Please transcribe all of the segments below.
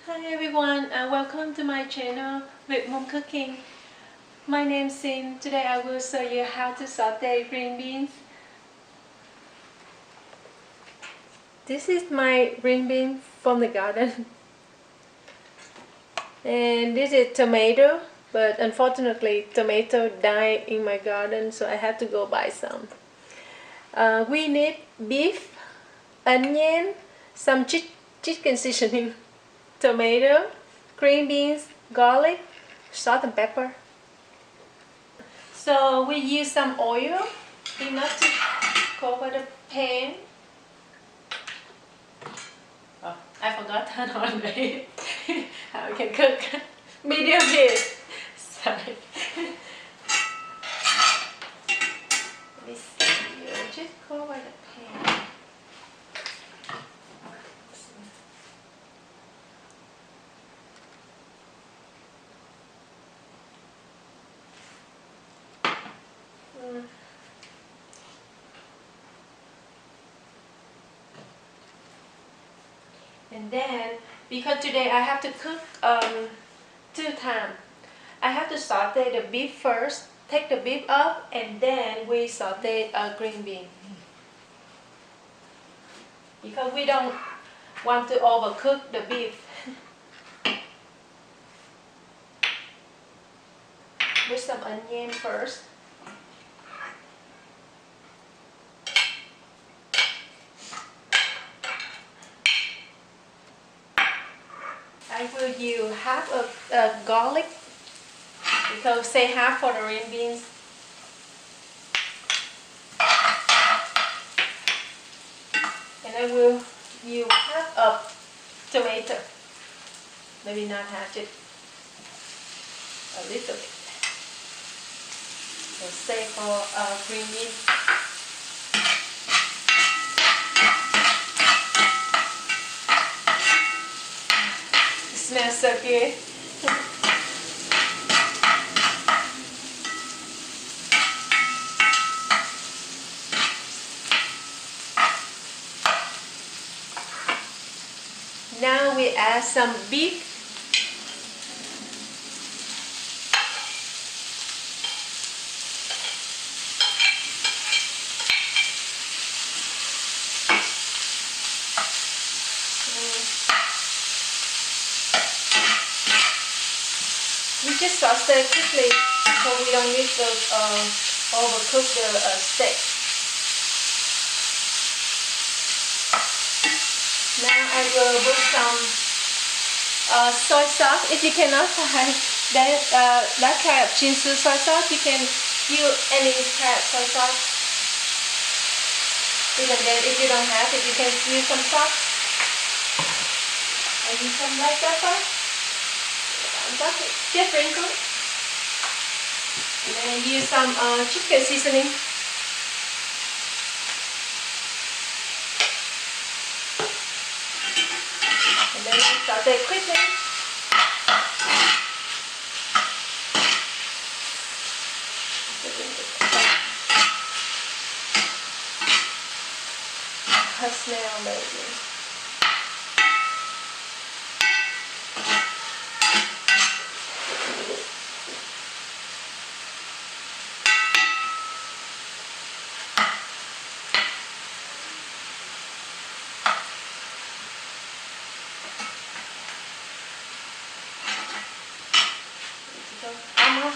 Hi everyone, welcome to my channel with Mom Cooking. My name is Sin. Today I will show you how to saute green beans. This is my green bean from the garden. And this is tomato, but unfortunately tomato died in my garden, so I have to go buy some. We need beef, onion, some chicken seasoning, tomato, green beans, garlic, salt and pepper. So we use some oil enough to cover the pan. Oh, I forgot to turn on the heat. How we can cook. Medium heat. Sorry. Let me see. You just cover the pan. And then, because today I have to cook 2 times. I have to saute the beef first, take the beef up, and then we saute a green bean. Because we don't want to overcook the beef. With some onion first. I will use half of garlic, because say half for the green beans. And I will use half of tomato. Maybe not half, just a little bit. So say for green beans. It smells so good. Now we add some beef. We just saute quickly so we don't need to overcook the steak. Now I will put some soy sauce. If you cannot find that kind of chinsu soy sauce, you can use any kind of soy sauce. Even then, if you don't have it, you can use some sauce. I use some black pepper. Just sprinkle. And then I use some chicken seasoning. And then I saute quickly. Her smell, baby.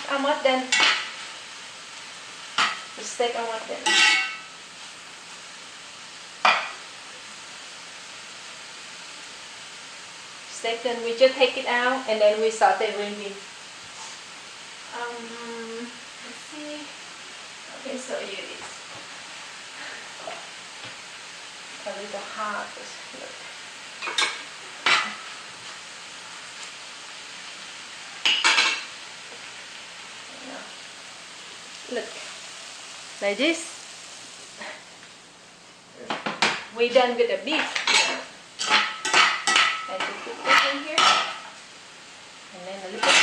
Almost done. The steak almost done. Steak done, we just take it out and then we saute green bean. Let's see. Okay, so you this. A little hard. Look. Look, like this. We're done with the beef. I just put this in here, and then a little.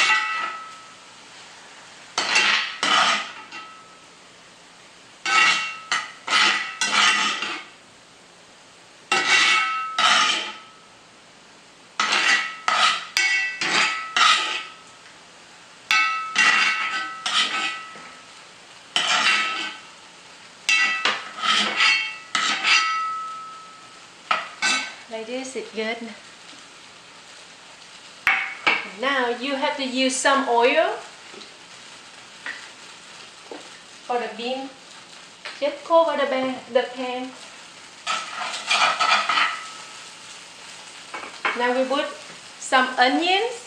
this is good. Now you have to use some oil for the bean. Just cover the pan. Now we put some onions.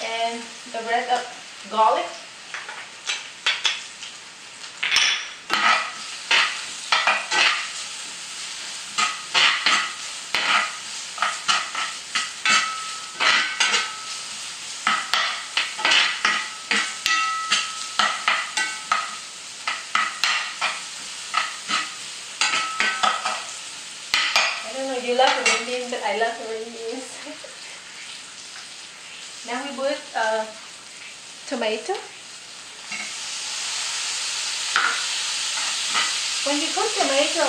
And the rest of garlic. I don't know if you love green beans, but I love green beans. Now we put tomato. When you cook tomato,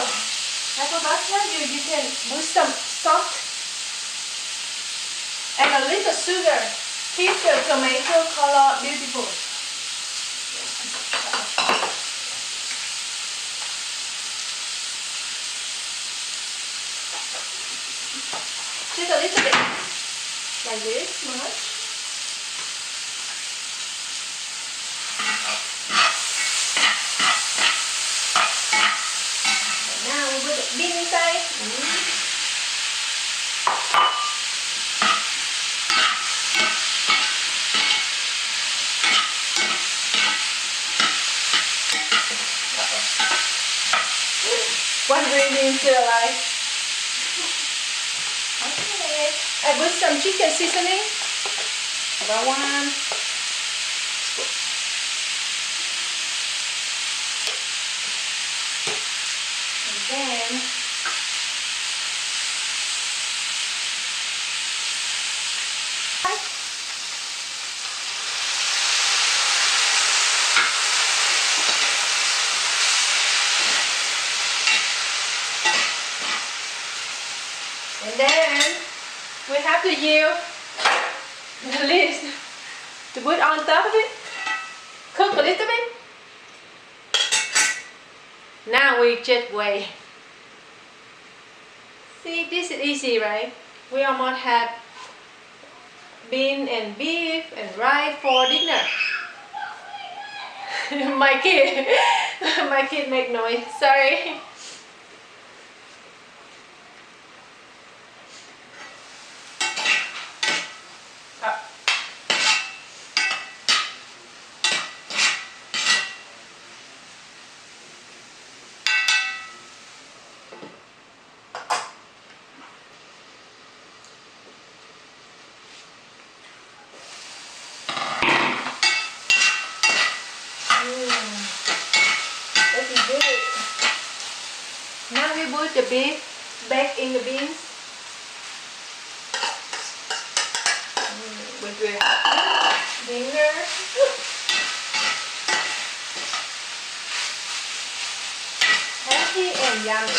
I forgot to tell you, you can put some salt and a little sugar. Keep the tomato color beautiful. Just a little bit, like this much. Now we put the bean inside. One green bean still alive. Okay. I put some chicken seasoning. About 1 spoon. And then we have to use the lid to put on top of it. Cook a little bit. Now we just wait. See, this is easy, right? We almost have bean and beef and rice for dinner. my kid make noise. Sorry. Now we put the beef back in the beans. With the vinegar. Healthy and yummy.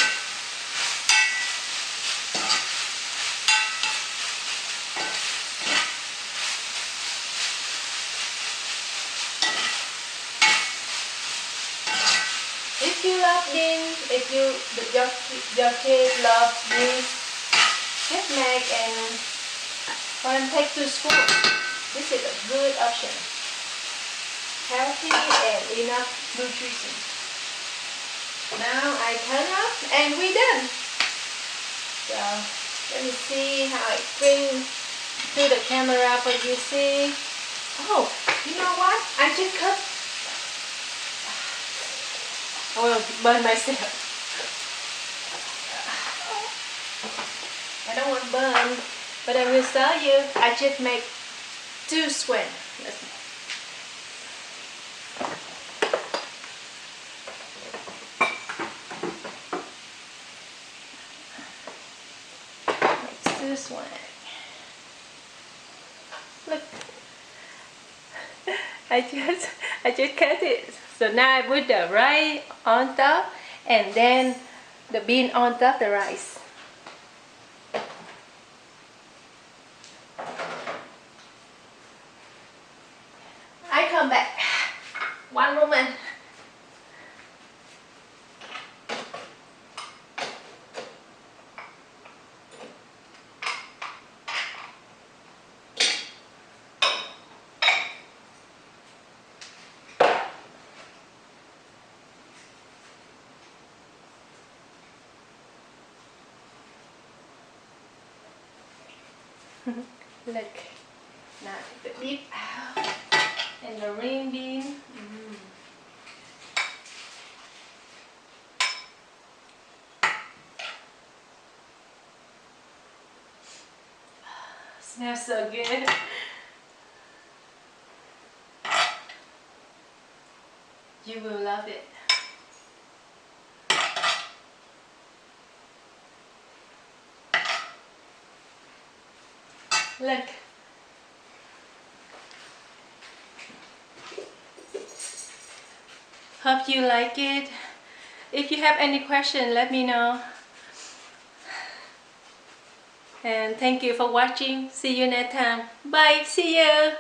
If you love beans, if your kids love beans, just make and take 2 spoons. This is a good option. Healthy and enough nutrition. Now I turn off and we're done. So let me see how I bring to the camera for you see. Oh, you know what? I just cut. I will burn myself. I don't want to burn, but I will tell you. I just make 2 square. This one. Look. I just cut it. So now I put the rice on top and then the bean on top the rice. I come back. One moment. Look, now the beef out and the green bean. Smells so good. You will love it. Look. Hope you like it. If you have any question, let me know. And thank you for watching. See you next time. Bye. See you.